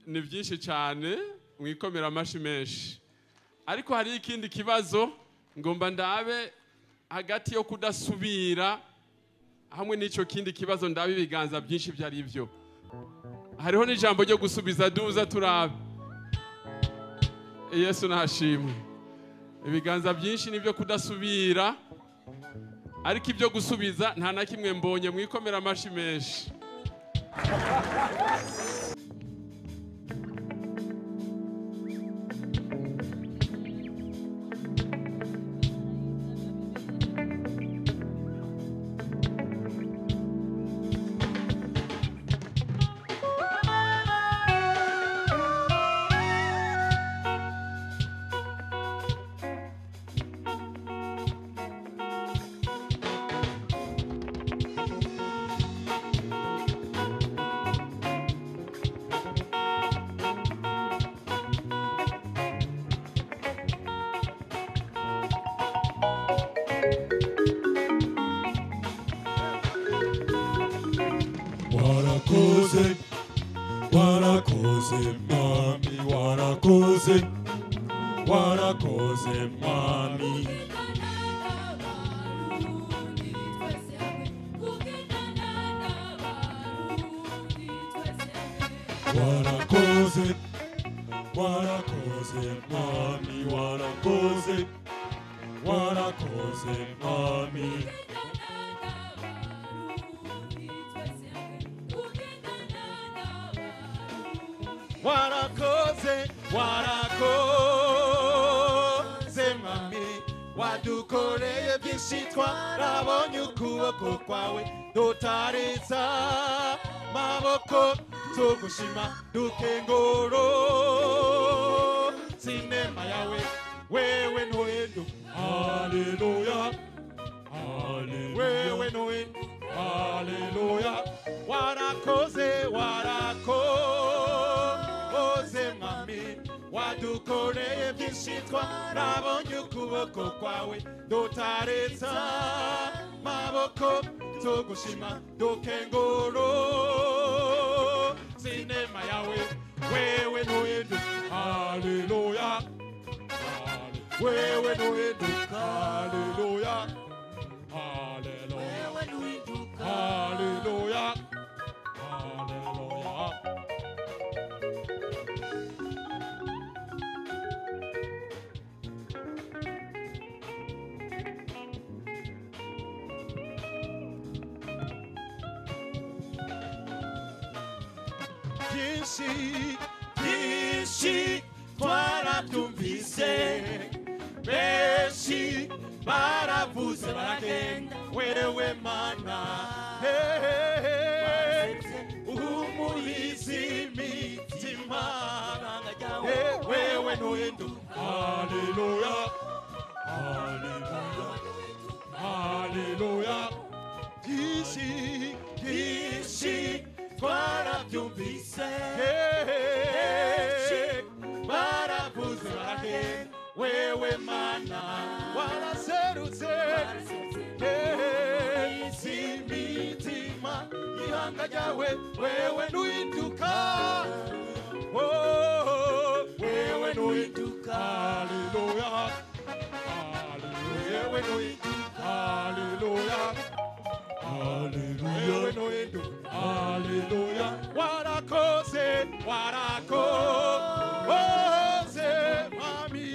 ni byinshi cyane mwikomera amashi menshi ariko hari ikindi kibazo ngomba ndabe hagati yo kudasubira hamwe n'icyo kindi kibazo ndabe ibiganza byinshi byari byo hariho n'ijambo ryo gusubiza duza turabe Yesu nashimwe ibiganza byinshi nibyo kudasubira ariko ibyo gusubiza nta na kimwe mbonye mwikomera amashi menshi warakoze mami warakoze mami warakoze mami warakoze mami wadukoreye byinshi twarabonye ukuboko kwawe dutaritsa maboko tugushima dukengoro sinema yawe wewe ntuhindu haleluya wewe ntuhindu haleluya warakoze mami wadukoreye byinshi twarabonye ukuboko kwawe dutaritsa maboko tugushima dukengoro sinema yawe wewe ntuhindu haleluya wewe ntuhindu haleluya haleluya haleluya haleluya byinshi twarabyumvise benshi baravuze baragenga wewe mana uhumuriza imitima wewe ntuhindu haleluya haleluya haleluya byinshi twarabyumvise baravuze baragenga wewe mana waraserutse imitima ihanga ryawe wewe ntuhinduka wewe ntuhinduka haleluya wewe ntuhinduka haleluya haleluya wewe ntuhinduka haleluya warakoze mami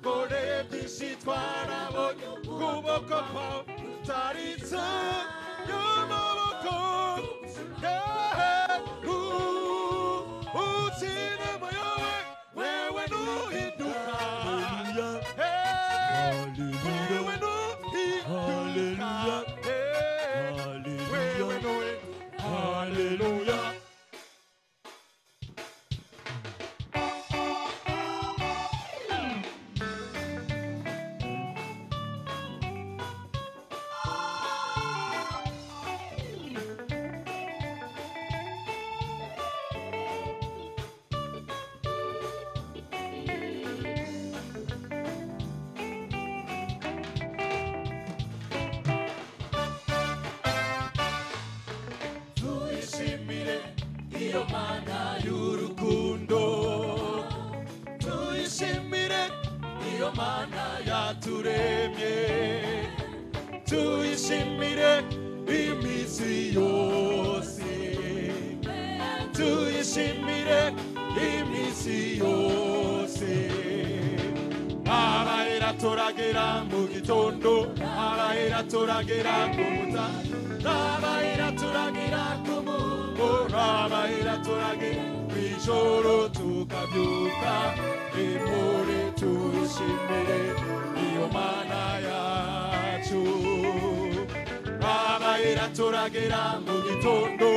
koreye byinshi twarabonye ukuboko kwawe taritsa y'amaboko utsina yawe wewe ntuhinduka wewe ntuhinduka wewe ntuhinduka haleluya yaturemye tuyishimire iminsi yose tuyishimire iminsi yose abahera turagera mu gitondo abahera turagera ku mutaga abahera turagera ku mugoroba abahera turagera kw'ijoro tukabyuka impore tuyishimire iyo mana yacu abahera turagera mu gitondo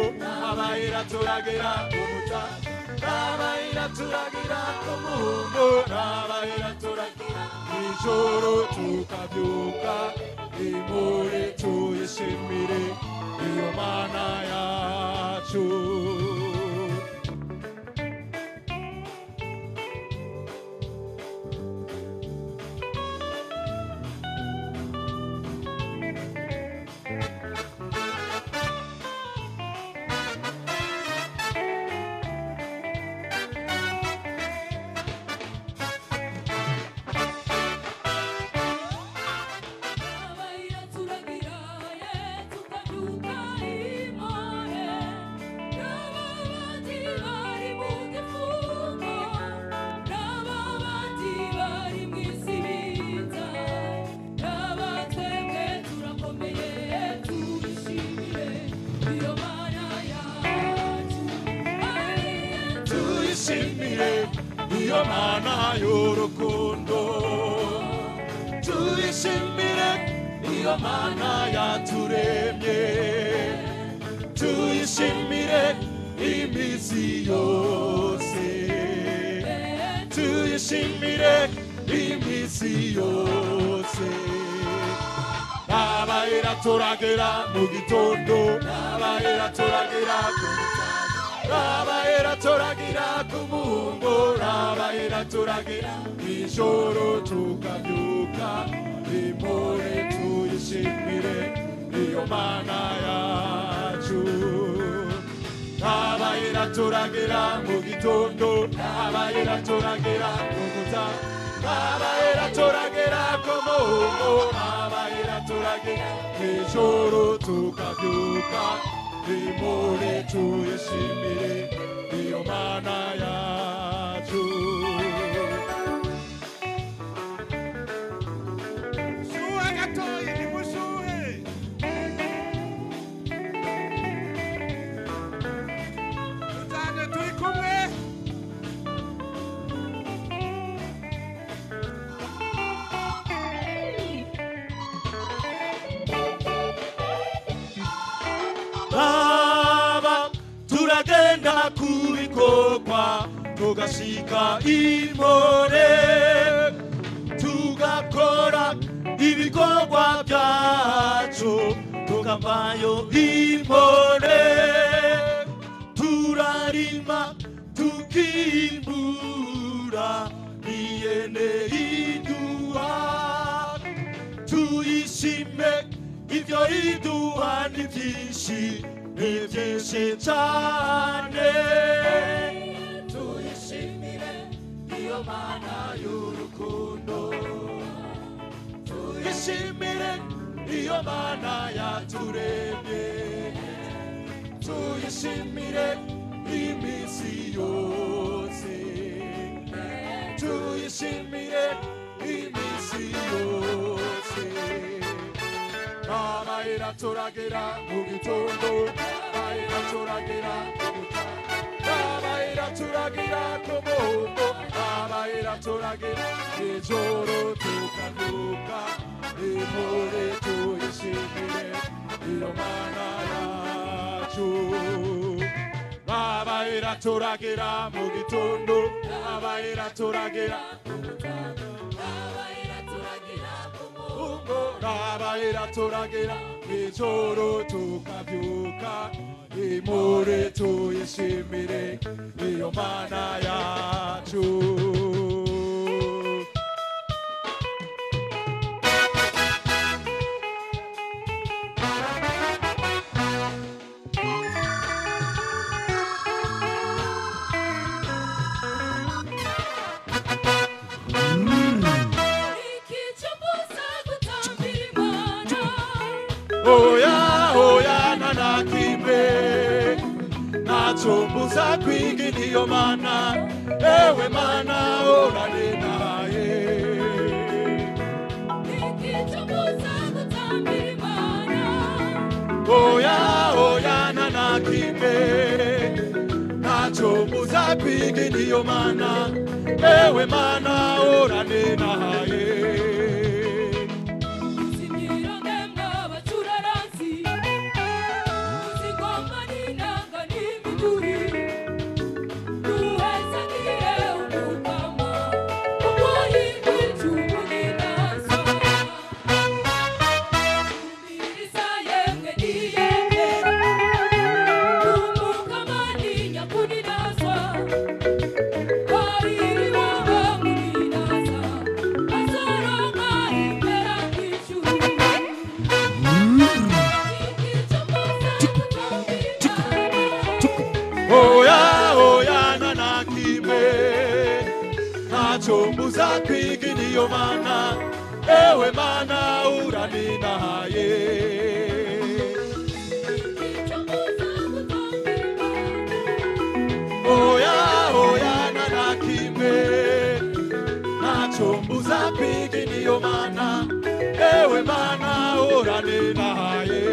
abahera turagera ku mutaga abahera turagera ku mugoroba abahera turagera kw'ijoro tukabyuka impore tuyishimire iyo mana yacu iyo mana y'urukundo tuyishimire iyo mana yaturemye tuyishimire iminsi yose tuyishimire iminsi yose abahera turagera mu gitondo abahera turagera ku abahera turagera ku mugoroba abahera turagera kw'ijoro tukabyuka impore tuyishimire iyo mana yacu abahera turagera mu gitondo abahera turagera ku mutaga abahera turagera ku mugoroba abahera turagera kw'ijoro tukabyuka impore tuyishimire iyo mana yacu shuhe gatoyi nimushuhe tujane turi kumwe turagenda kubikokwa tugashika impore tugakora ibikorwa byacu tukavayo impore turarima tukimbura niyene iduha tuyishime ivyo iduha ni byinshi byinshi cyane tuyishimire iyo mana y'urukundo tuyishimire iyo mana yaturemye tuyishimire iminsi yose tuyishimire iminsi yose abahera turagera mu gitondo abahera turagera ku mutaga abahera turagera ku mugoroba abahera turagera kw'ijoro tukabyuka impore tuyishimire iyo mana yacu abahera turagera mu gitondo abahera turagera ku mutaga abahera turagera ku mugoroba abahera turagera kw'ijoro tukabyuka impore tuyishimire iyo mana yacu Igice nacho mbuza kwigini yo mana ewe mana orane naye oya nanakime nacho mbuza kwigini yo mana ewe mana orane naye Chombuza kwigini yo mana ewe mana urani naye oya nanakime nachombuza kwigini yo mana ewe mana urani naye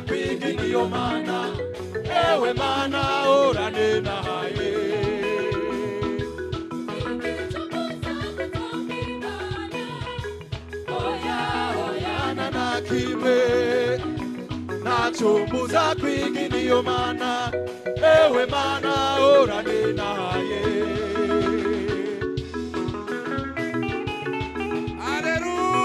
Kwigini yo mana ewe mana orane naye oya nanakime nachombuza kwigini yo mana ewe mana orane naye Hallelujah.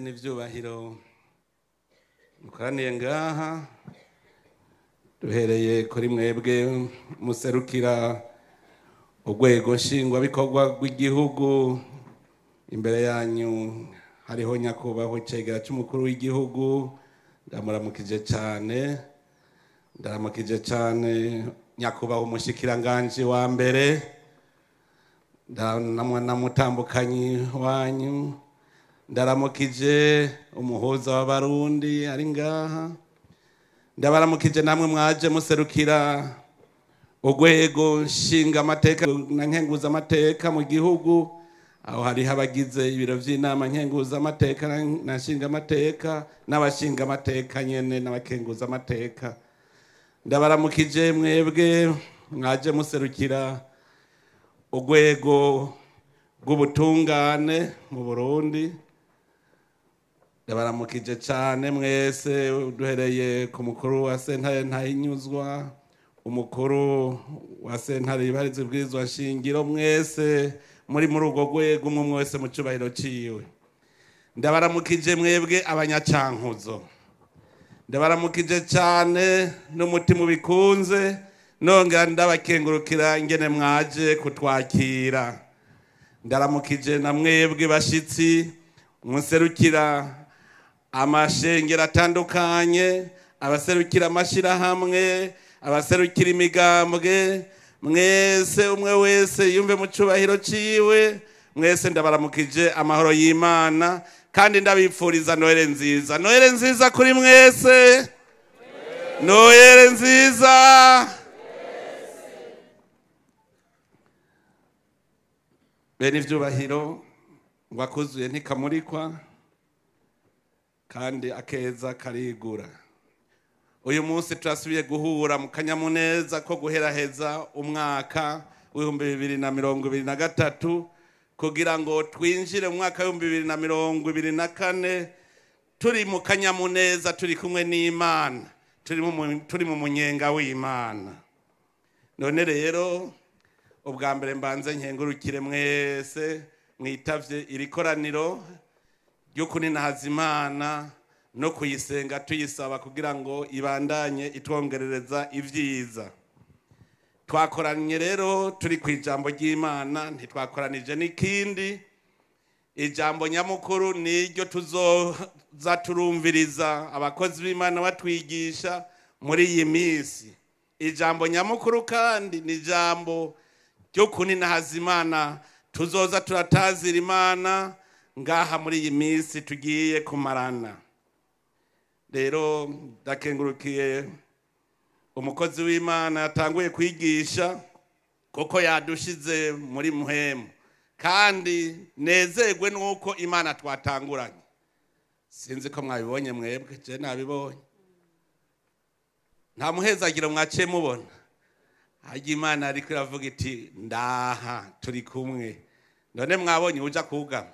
n'ivyubahiro mukoraniye ngaha duhereye kuri mwebwe muserukira urwego nshingwabikorwa rw'igihugu. Imbere yanyu hariho nyakubahwa icegera c'umukuru w'igihugu, ndamuramukije cyane. Ndaramukije cyane nyakubahwa umushikiranganji wa mbere, namutambukanyi wanyu. Ndaramukije umuhuza w'abarundi ari ngaha. Ndabaramukije namwe mwaje muserukira urwego nshinga amateka na nkenguza amateka mu gihugu, aho hariho abagize ibiro vy'inama nkenguza amateka na nshinga amateka n'abashinga amateka nyene n'abakenguza amateka. Ndabaramukije mwebwe mwaje muserukira urwego rw'ubutungane mu Burundi. Ndabaramukije cyane mwese duhereye ku mukuru wa sentare ntahinyuzwa, umukuru wa sentare ibariza ibwirizwa shingiro, mwese muri urwo rwego umwe wese mu cyubahiro ciwe. Ndabaramukije mwebwe abanyacankuzo. Ndabaramukije cyane n'umutima ubikunze, nongera ndabakengurukira ingene mwaje kutwakira. Ndaramukije na mwebwe bashitsi muserukira amashengero atandukanye, abaserukira amashirahamwe, abaserukira imigambwe, mwese umwe wese yumve mu cyubahiro ciwe. Mwese ndabaramukije amahoro y'Imana kandi ndabipfuriza Noheli nziza. Noheli nziza kuri mwese. Noheli nziza. Bene ivyubahiro wakuzuye ntikamurikwa kandi akeza karigura. Uyu munsi turasubiye guhura mu kanyamuneza ko guheraheza umwaka w'2023 kugira ngo twinjire mu mwaka w'2024 turi mu kanyamuneza, turi kumwe n'Imana, turi mu munyenga w'Imana. None rero ubwa mbere mbanze nkengurukire mwese mwitavye iri koraniro ryo kuninahaza Imana no kuyisenga tuyisaba kugira ngo ibandanye itwongerereza ivyiza. Twakoranye rero turi ku ijambo ry'Imana, ntitwakoranije n'ikindi. Ijambo nyamukuru niryo tuzoza turumviriza abakozi b'Imana batwigisha muri iyi minsi. Ijambo nyamukuru kandi ni ijambo ryo kuninahaza Imana, tuzoza turatazira Imana ngaha muri iyi minsi tugiye kumarana. Rero ndakengurukiye umukozi w'Imana yatanguye kwigisha kuko yadushize muri muhemu, kandi nezerwe nuko Imana twatanguranye. Sinzi ko mwabibonye mwebwe, je nabibonye. Nta muhezagiro mwaciye mubona. Haji Imana ariko iravuga iti ndaha turi kumwe. None mwabonye uja kugama.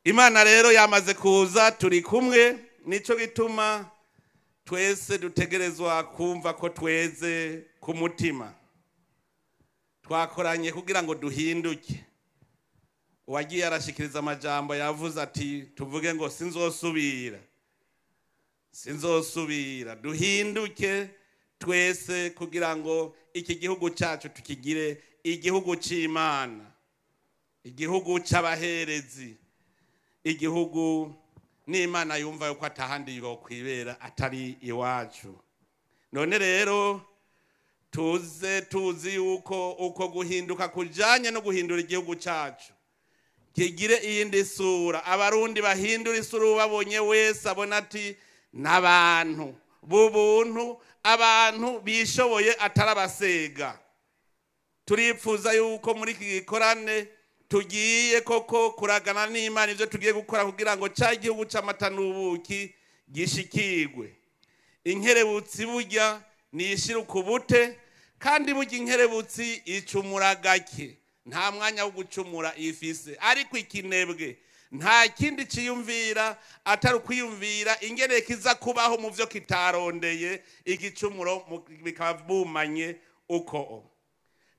Imana rero yamaze kuza, turi kumwe. Nico gituma twese dutegerezwa kumva ko tweze ku mutima. Twakoranye kugira ngo duhinduke. Uwagiye arashikiriza amajambo yavuze ati tuvuge ngo sinzosubira. Duhinduke twese kugira ngo iki gihugu cyacu tukigire igihugu c'Imana, igihugu c'abaherezi, igihugu n'Imana yumva yuko atahandi yo kwibera atari iwacu. None rero tuzi uko guhinduka kujanye no guhindura igihugu cyacu kigire iyindi sura. Abarundi bahindura isura, babonye wese abona ati n'abantu b'ubuntu, abantu bishoboye atarabasega. Turipfuza yuko muri iki gikorane tugiye koko kuragana n'Imana ivyo tugiye gukora kugira ngo cya gihugu c'amata n'ubuki gishikirwe. Inkerebutsi burya nishira ukubute, kandi burya inkerebutsi icumura gake, nta mwanya wo gucumura ifise. Ariko ikinebwe nta kindi ciyumvira atari kwiyumvira ingene kiza kubaho mu vyo kitarondeye, igicumuro bikaba bumanye uko.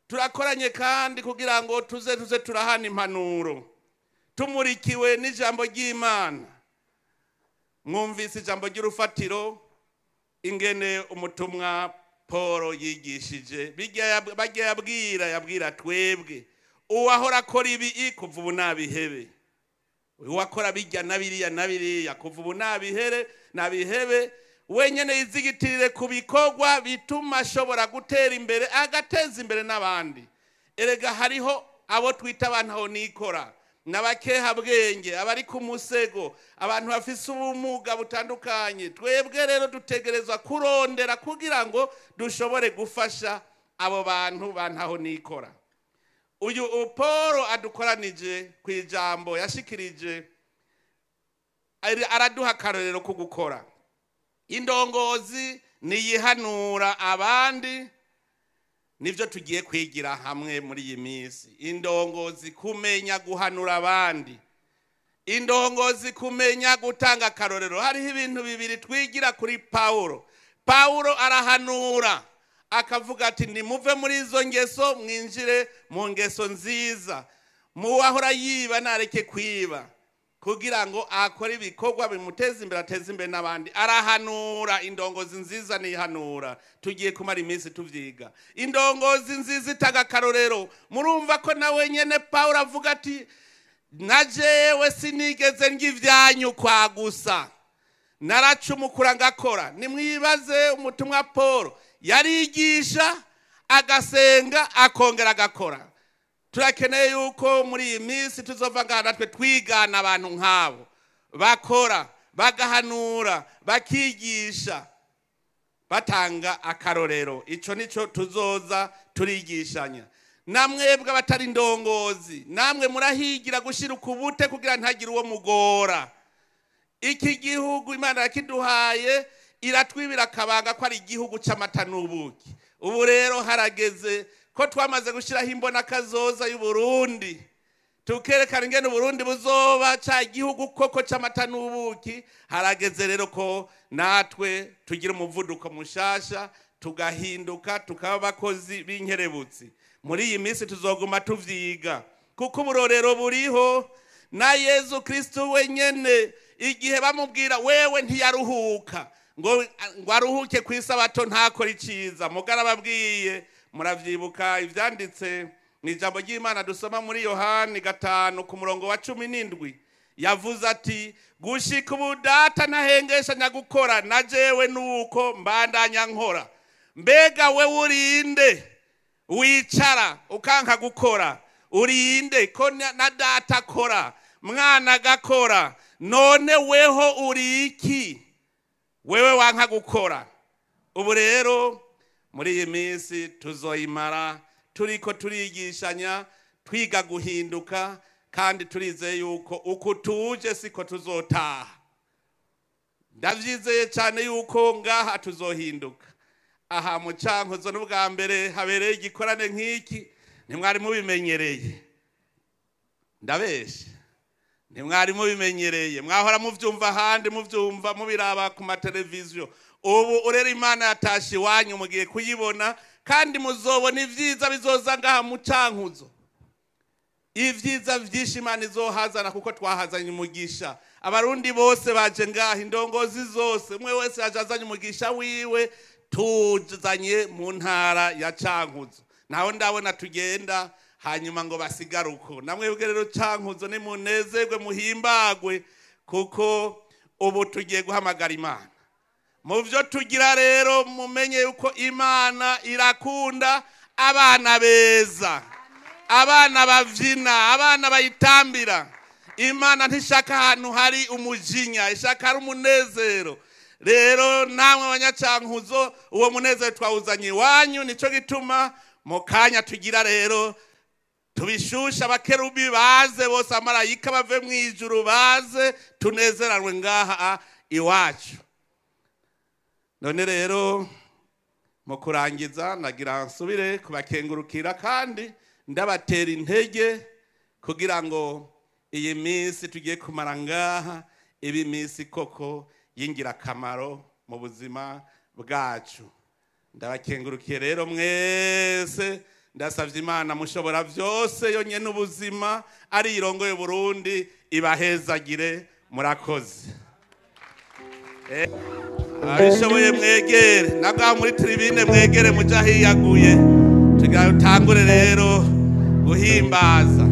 Turakoranye kandi kugira ngo tuze turahana impanuro. tumurikiwe n'ijambo ry'Imana. Mwumvise ijambo ry'urufatiro ingene umutumwa Paul yigishije bagiye yabwira twebwe uwahora akora ibi kuva ubu nabihebe, uwakora bijya nabiriya kuva ubu nabihebe, wenyene yizigitirire ku bikorwa bituma ashobora gutera imbere agateza imbere n'abandi. Erega hariho abo twita abantu aho nikora n'abakeha bwenge, abari ku musego, abantu bafise ubumuga butandukanye. Twebwe rero dutegerezwa kurondera kugira ngo dushobore gufasha abo bantu bantaho nikora. Uyu Paul adukoranije ku ijambo yashikirije, araduha akarorero ko gukora. Indongozi niyihanura abandi, nivyo tugiye kwigira hamwe muri iyi minsi. Indongozi kumenya guhanura abandi, indongozi kumenya gutanga akarorero. Hariho ibintu bibiri twigira kuri Paulo. Paulo arahanura akavuga ati nimuve muri izo ngeso mwinjire mu ngeso nziza, muwahora yiba nareke kwiba, kugira ngo akore ibikorwa bimuteza imbere ateza imbere n'abandi. Arahanura, indongozi nziza nihanura. Tugiye kumara iminsi tuvyiga indongozi nziza itaga akarorero. Murumva ko nawe nyene Paulo avuga ati najewe sinigeze ngivyanyu kwa gusa, naracumukura ngakora. Nimwibaze umutumwa Paul yarigisha agasenga akongera agakora. Turakeneye yuko muri iyi minsi tuzova ngaha natwe twigana abantu nk'abo bakora, bagahanura, bakigisha, batanga akarorero. Ico nico tuzoza turigishanya. Namwebwe abatari indongozi, namwe murahigira gushira ukubute kugira ntagire uwo mugora. Iki gihugu Imana yakiduhaye iratwibira akabanga ko ari igihugu c'amata n'ubuki. Ubu rero harageze ko twamaze gushiraho imbona kazoza y'u Burundi, tukerekana ingene Burundi buzoba ca gihugu koko c'amata n'ubuki. Harageze rero ko natwe tugira umuvuduko mushasha, tugahinduka tukaba abakozi b'inkerebutsi. Muri iyi minsi tuzoguma tuvyiga kuko uburorero buriho. Na Yesu Kristo wenyene igihe bamubwira wewe ntiyaruhuka ngo aruhuke ku isabato ntakora iciza, mugara babwiye. Muravyibuka ivyanditse mu ijambo ry'Imana dusoma muri Yohani 5 ku murongo wa 17. Yavuze ati gushika ubu data ntahengeshanya gukora, na jewe nuko mbandanya nkora. Mbega we urinde wicara ukanka gukora? Urinde ko na data akora, mwana gakora, none weho uriki wewe wanka gukora? Ubu rero muri iyi minsi tuzoyimara turiko turigishanya, twiga guhinduka, kandi turizeye yuko uko tuje siko tuzotaha. Ndavyizeye cyane yuko ngaha tuzohinduka. Aha mu Cankuzo n'ubwa mbere habereye igikorane nk'iki, ntimwari mubimenyereye. Ndabeshe, ntimwari mubimenyereye. Mwahora muvyumva ahandi, muvyumva mubiraba ku mateleviziyo. Ubu urera Imana yatashe iwanyu mugiye kuyibona, kandi muzobona ivyiza bizoza ngaha mu Cankuzo. Ivyiza vyinshi Imana izohazana kuko twahazanye umugisha. Abarundi bose baje ngaha, indongozi zose, umwe wese yajazanye umugisha wiwe. Tuzanye mu ntara ya Cankuzo. Naho ndabona tugenda hanyuma ngo basigaruko. Namwebwe rero Cankuzo ni munezerwe muhimbagwe, kuko ubu tugiye guhamagara Imana. Muvyo tugira rero mumenye yuko Imana irakunda abana beza, abana bavyina, abana bayitambira. Imana ntishaka ahantu hari umujinya, ishaka hari umunezero. Rero namwe abanyacankuzo uwo munezero twawuzanye iwanyu, nico gituma mu kanya tugira rero tubishusha abakerubi baze bose, amarayika bave mu ijuru baze tunezeranwe ngaha iwacu. None rero mu kurangiza nagira nsubire kubakengurukira kandi ndabatera intege kugira ngo iyi minsi tugiye kumara ngaha ibi minsi koko y'ingirakamaro mu buzima bwacu. Ndabakengurukiye rero mwese ndasavye Imana mushobora byose yonyene ubuzima ari irongoye Burundi ibahezagire murakoze. Abishoboye mwegere naga muri tribune mwegere muja hiyaguye tugatangure rero guhimbaza.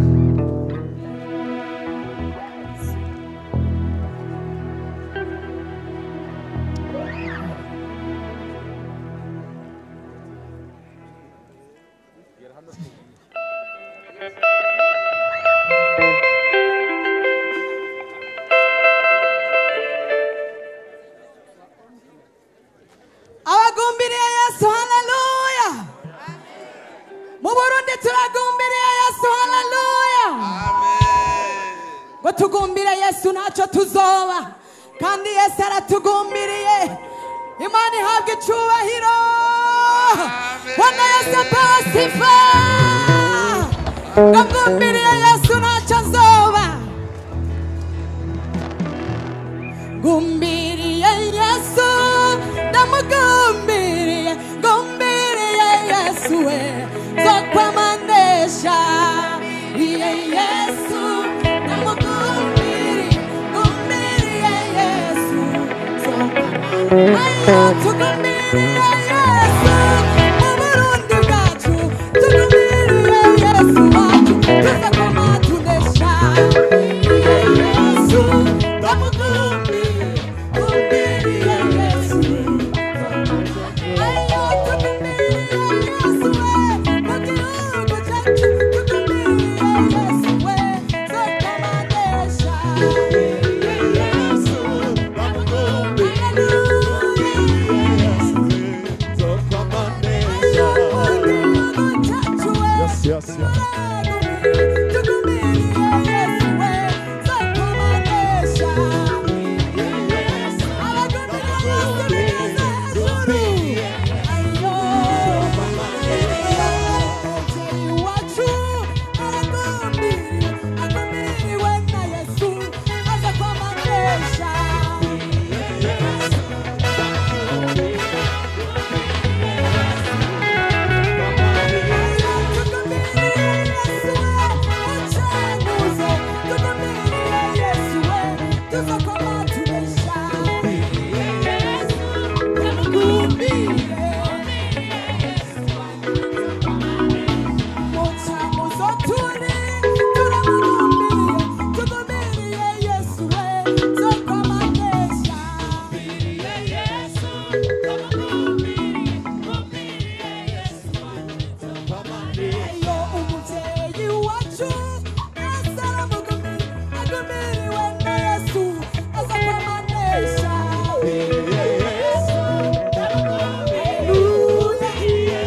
Abagumbiriye Yesu, haleluya. Mu Burundi turagumbiriye Yesu, haleluya. Ngo tugumbire Yesu ntacyo tuzoba, kandi Yesu aratugumbiriye. Imana ihabwe icyubahiro. Bwana Yesu apewe sifa. Ngumbiriye Yesu ntacyo nzoba. Ngumbiriye Yesu, ndamugumbiriye. Ngumbiriye Yesu we, zokwamanesha. Yesu, ndamugumbiriye. Ngumbiriye Yesu, zokwamanesha. Ayo tugumbiriye Yesu, mu Burundi bwacu. Tugumbiriye Yesu wacu, tuzakwamanesha. Yesu, ndamugumbiriye. Ngumbiriye Yesu, ayo tugumbiriye Yesu we, mu gihugu cyacu. Tugumbiriye Yesu we, zokwamanesha. Yesu, ndamugumbiriye.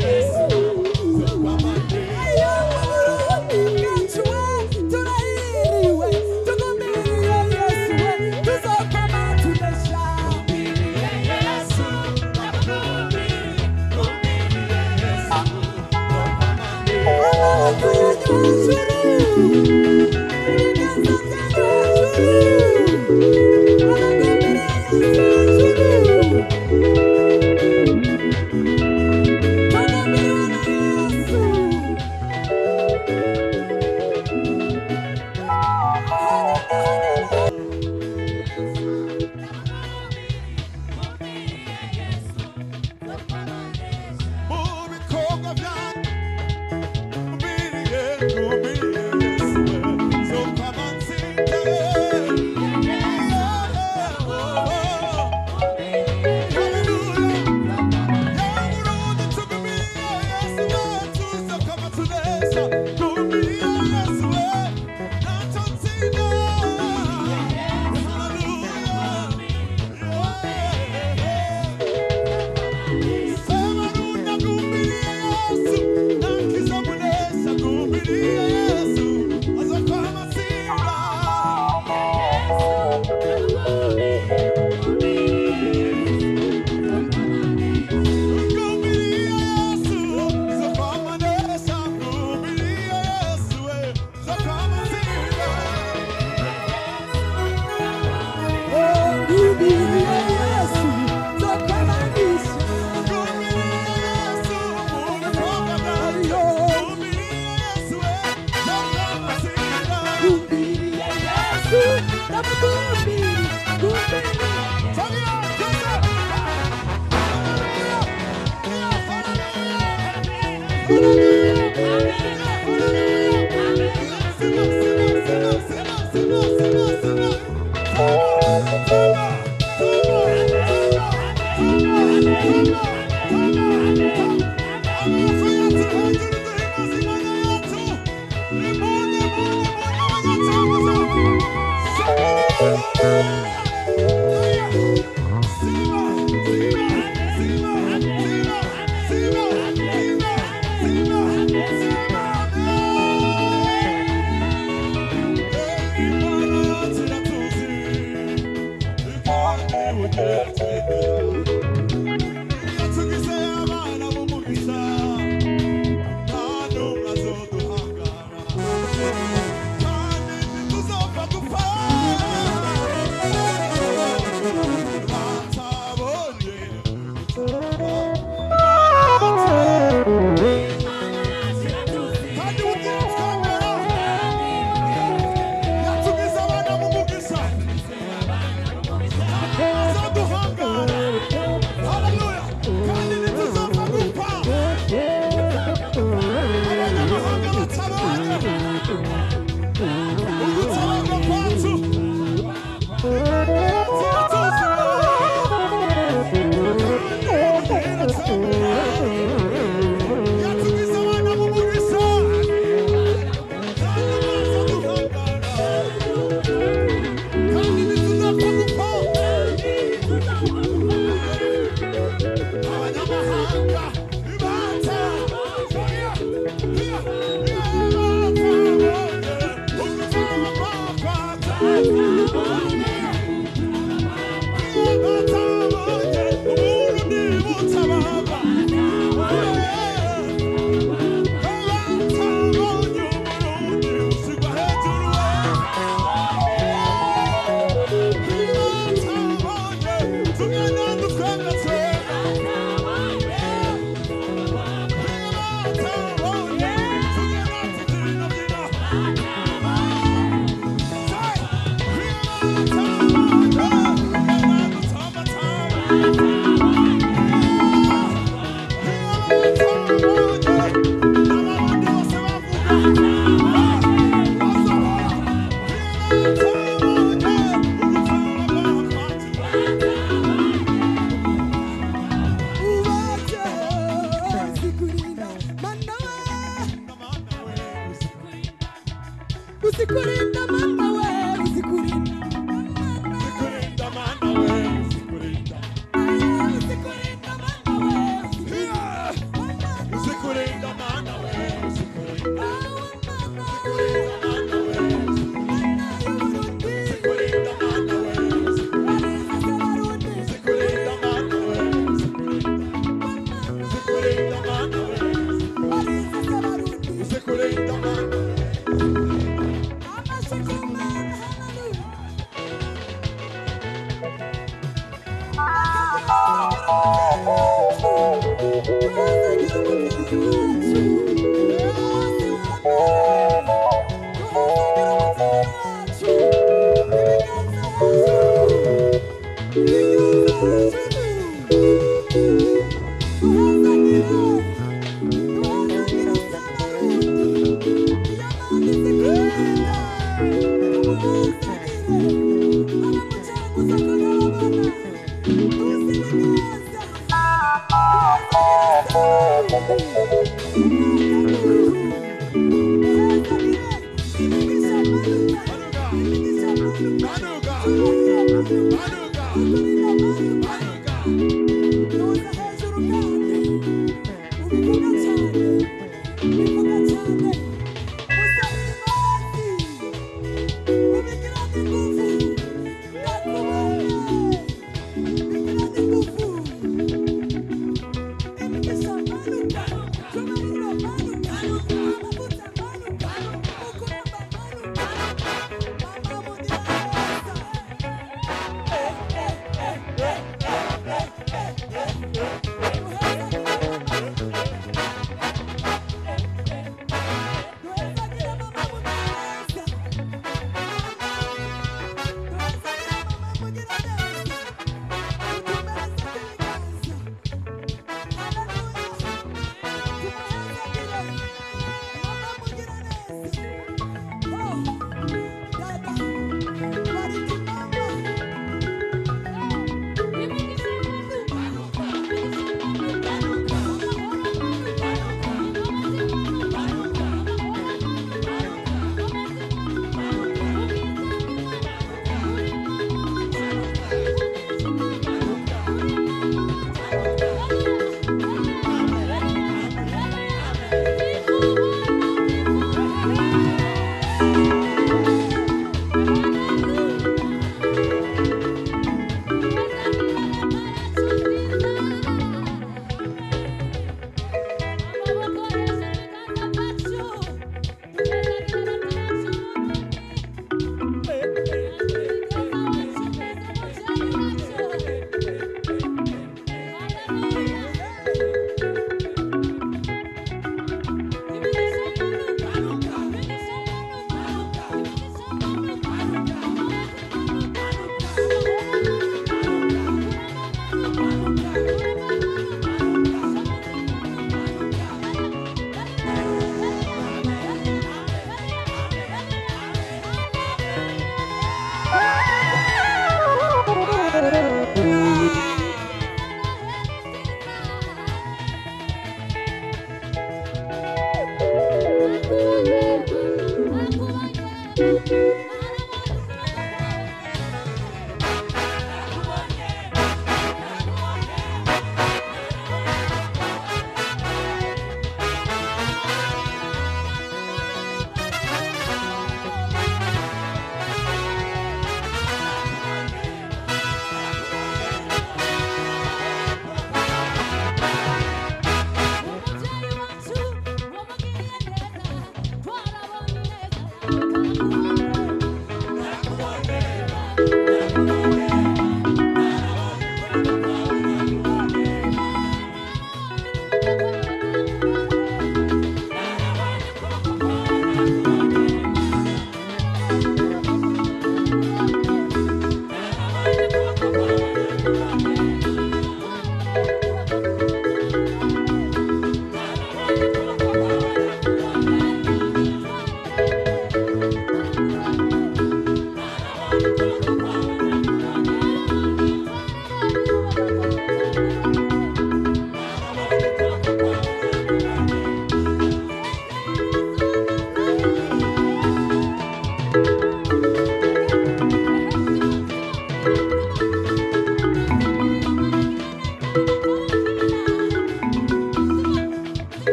Yesu, Hey!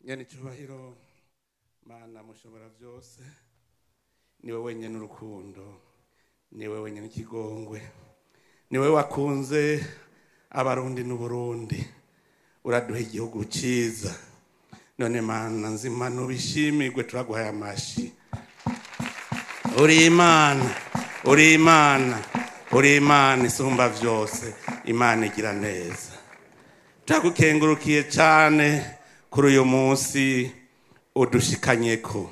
Nyanicyubahiro Mana mushobora byose, niwe wenyine urukundo, niwe wenyine ikigongwe, niwe wakunze abarundi n'uburundi, uraduha igihugu cyiza. None Mana nzima nubishimirwe, turaguhaye amashi. Uri Imana, uri Imana, uri Imana isumba byose, Imana igira neza. Turagukengurukiye cyane kuri uyu munsi udushikanyeko.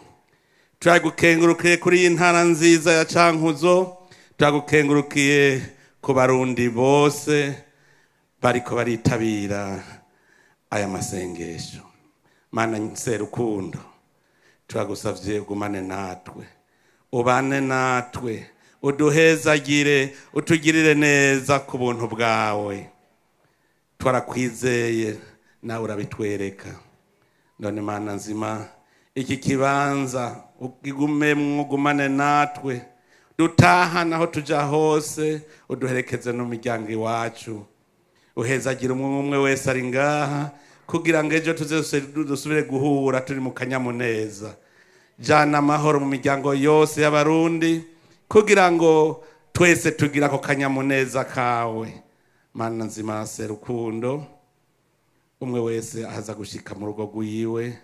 Turagukengurukiye kuri iyi ntara nziza ya Cankuzo, turagukengurukiye ku barundi bose bariko baritabira aya masengesho. Mana nserukundo, turagusavye ugumane natwe, ubane natwe, uduhezagire, utugirire neza ku buntu bwawe. Twarakwizeye nawe urabitwereka. None Mana nzima, iki kibanza ukigumemwo, ugumane natwe, dutahana aho tuja hose, uduherekeze no miryango iwacu. Uhezagire umwe wese ari ngaha, kugira ngo ejo dusubire guhura turi mu kanyamuneza. Jana amahoro mu miryango yose y'abarundi, kugira ngo twese tugira ako kanyamuneza kawe. Mana nzima serukundo, umwe wese ahaza gushika mu rugo rwiwe,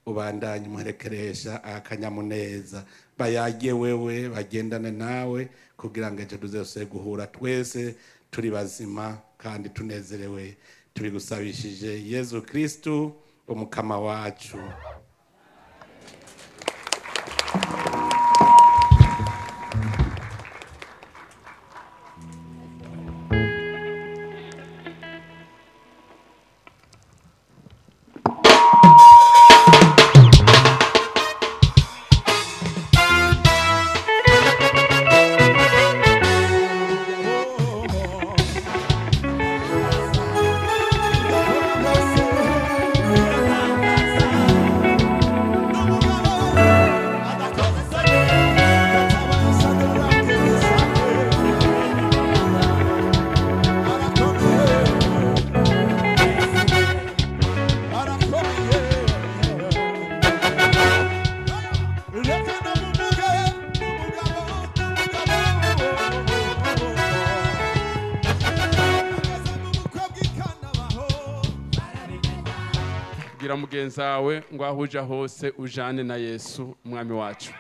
ubandanye umuherekeresha akanyamuneza. Bayage wewe, bagendane nawe, kugira ngo ejo dusubire guhura twese turi bazima kandi tunezerewe. Tubigusabishije Yezu Kristu umukama wacu. Oh, bwira mugenzi wawe ngo aho uja hose ujane na Yesu umwami wacu.